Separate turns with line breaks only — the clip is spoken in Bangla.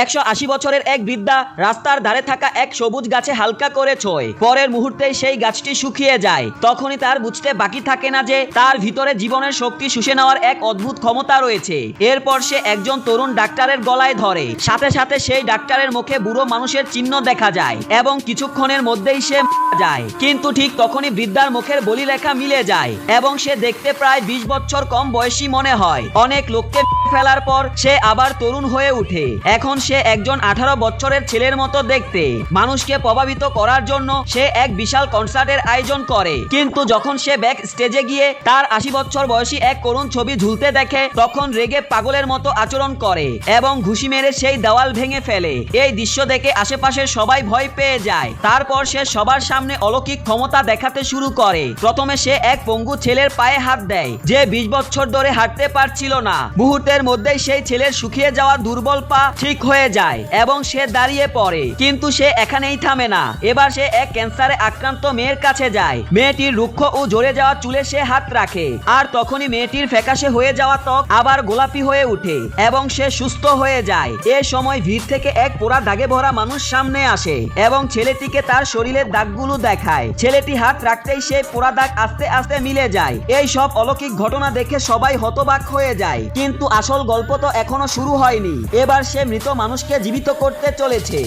180 বছরের এক বৃদ্ধা রাস্তার ধারে থাকা এক সবুজ গাছে হালকা করে ছোঁয়। পরের মুহূর্তেই সেই গাছটি শুকিয়ে যায়। তখনই তার বুঝতে বাকি থাকে না যে তার ভিতরে জীবনের শক্তি শুষে নেওয়ার এক অদ্ভুত ক্ষমতা রয়েছে। এরপর সে একজন তরুণ ডাক্তারের গলায় ধরে। সাথে সাথে সেই ডাক্তারের মুখে বুড়ো মানুষের চিহ্ন দেখা যায় এবং কিছুক্ষণের মধ্যেই সে যায়। কিন্তু ঠিক তখনই বৃদ্ধার মুখের বলিরেখা মিলে যায় এবং সে দেখতে প্রায় 20 বছর কম বয়সী মনে হয়। অনেক লোককে ফেলার পর সে আবার তরুণ হয়ে ওঠে। এখন সে একজন 18 বছরের ছেলের মতো দেখতে। মানুষকে প্রভাবিত করার জন্য সে এক বিশাল কনসার্টের আয়োজন করে। কিন্তু যখন সে ব্যাক স্টেজে গিয়ে তার 80 বছর বয়সী এক করুণ ছবি ঝুলতে দেখে, তখন রেগে পাগলের মতো আচরণ করে এবং ঘুষি মেরে সেই দেওয়াল ভেঙে ফেলে। এই দৃশ্য দেখে আশেপাশের সবাই ভয় পেয়ে যায়। তারপর সে সবার সামনে অলৌকিক ক্ষমতা দেখাতে শুরু করে। প্রথমে সে এক পঙ্গু ছেলের পায়ে হাত দেয় যে 20 বছর ধরে হাঁটতে পারছিল না। মুহূর্তের মধ্যেই সেই ছেলের শুকিয়ে যাওয়া দুর্বল পা ঠিক হয়ে যায় এবং সে দাঁড়িয়ে পড়ে। কিন্তু সে এখানেই থামে না। এবার সে এক ক্যান্সারে আক্রান্ত মেয়ের কাছে যায়। মেয়েটির রুক্ষ ও ঝরে যাওয়া চুলে সে হাত রাখে, আর তখনই মেয়েটির ফ্যাকাশে হয়ে যাওয়া ত্বক আবার গোলাপি হয়ে ওঠে এবং সে সুস্থ হয়ে যায়। এ সময় ভিড় থেকে এক পোড়া দাগে ভরা মানুষ সামনে আসে এবং ছেলেটিকে তার শরীরের দাগগুলো দেখায়। ছেলেটি হাত রাখতেই সেই পোড়া দাগ আস্তে আস্তে মিলে যায়। এই সব অলৌকিক ঘটনা দেখে সবাই হতবাক হয়ে যায়। কিন্তু আসল গল্প তো এখনো শুরু হয়নি। এবার সে মৃত মানুষকে জীবিত করতে চলেছে।